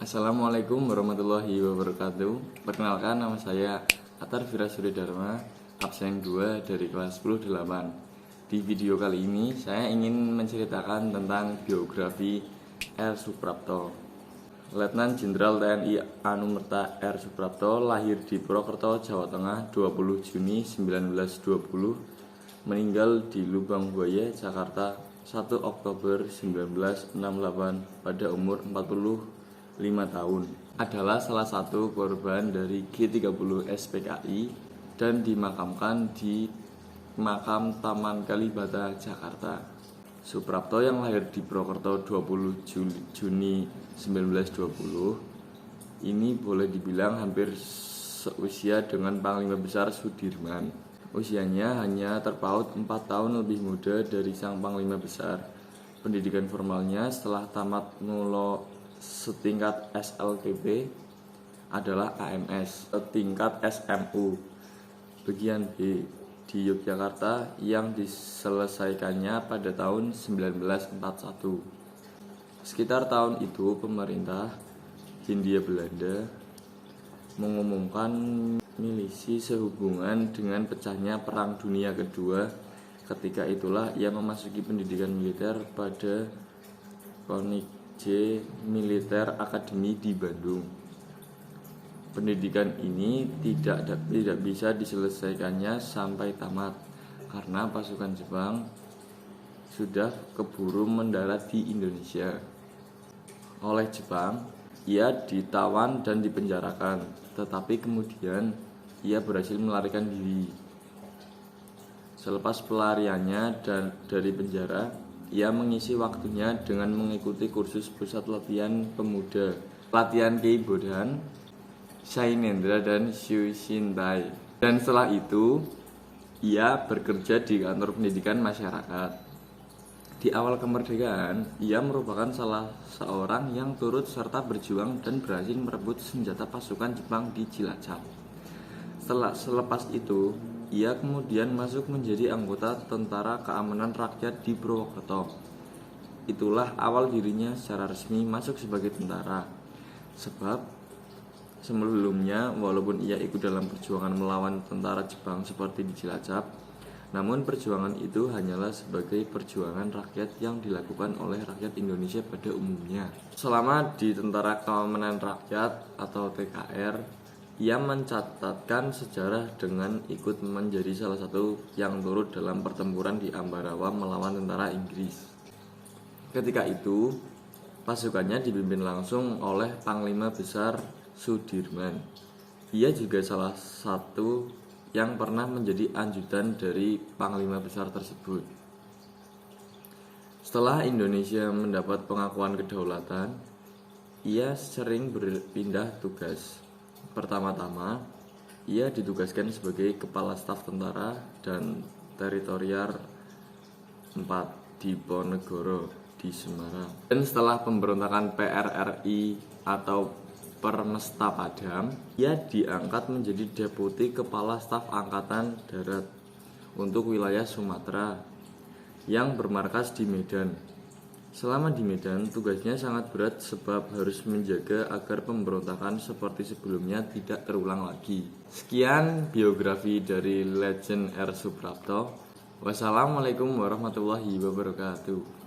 Assalamualaikum warahmatullahi wabarakatuh. Perkenalkan, nama saya Atar Vira Suridharma, absen 2 dari kelas 10-8. Di video kali ini saya ingin menceritakan tentang biografi R. Suprapto. Letnan Jenderal TNI Anumerta R. Suprapto lahir di Purwokerto, Jawa Tengah 20 Juni 1920, meninggal di Lubang Buaya, Jakarta 1 Oktober 1968 pada umur 45 tahun. Adalah salah satu korban dari G30 SPKI dan dimakamkan di Makam Taman Kalibata, Jakarta. Suprapto yang lahir di Purwokerto 20 Juni 1920 ini boleh dibilang hampir seusia dengan Panglima Besar Sudirman. Usianya hanya terpaut 4 tahun lebih muda dari sang Panglima Besar. Pendidikan formalnya setelah tamat setingkat SLTP adalah AMS, setingkat SMU bagian B di Yogyakarta yang diselesaikannya pada tahun 1941. Sekitar tahun itu pemerintah Hindia Belanda mengumumkan milisi sehubungan dengan pecahnya Perang Dunia Kedua. Ketika itulah ia memasuki pendidikan militer pada Koningje Militer Academy di Bandung. Pendidikan ini tidak bisa diselesaikannya sampai tamat karena pasukan Jepang sudah keburu mendarat di Indonesia. Oleh Jepang, ia ditawan dan dipenjarakan, tetapi kemudian ia berhasil melarikan diri. Selepas pelariannya dari penjara, ia mengisi waktunya dengan mengikuti kursus pusat latihan pemuda, latihan Kei Bodan, Sainendra dan Shu Shintai. Dan setelah itu, ia bekerja di kantor pendidikan masyarakat. Di awal kemerdekaan, ia merupakan salah seorang yang turut serta berjuang dan berhasil merebut senjata pasukan Jepang di Cilacap. Selepas itu, ia kemudian masuk menjadi anggota Tentara Keamanan Rakyat di Purwokerto. Itulah awal dirinya secara resmi masuk sebagai tentara. Sebab sebelumnya walaupun ia ikut dalam perjuangan melawan tentara Jepang seperti di Cilacap, namun perjuangan itu hanyalah sebagai perjuangan rakyat yang dilakukan oleh rakyat Indonesia pada umumnya. Selama di Tentara Keamanan Rakyat atau TKR, ia mencatatkan sejarah dengan ikut menjadi salah satu yang turut dalam pertempuran di Ambarawa melawan tentara Inggris. Ketika itu, pasukannya dipimpin langsung oleh Panglima Besar Sudirman. Ia juga salah satu yang pernah menjadi ajudan dari Panglima Besar tersebut. Setelah Indonesia mendapat pengakuan kedaulatan, ia sering berpindah tugas. Pertama-tama, ia ditugaskan sebagai Kepala Staf Tentara dan Teritorial 4 di Ponegoro di Semarang. Dan setelah pemberontakan PRRI atau Permesta Padam, ia diangkat menjadi Deputi Kepala Staf Angkatan Darat untuk wilayah Sumatera yang bermarkas di Medan. Selama di Medan, tugasnya sangat berat sebab harus menjaga agar pemberontakan seperti sebelumnya tidak terulang lagi. Sekian biografi dari Legend R. Suprapto. Wassalamualaikum warahmatullahi wabarakatuh.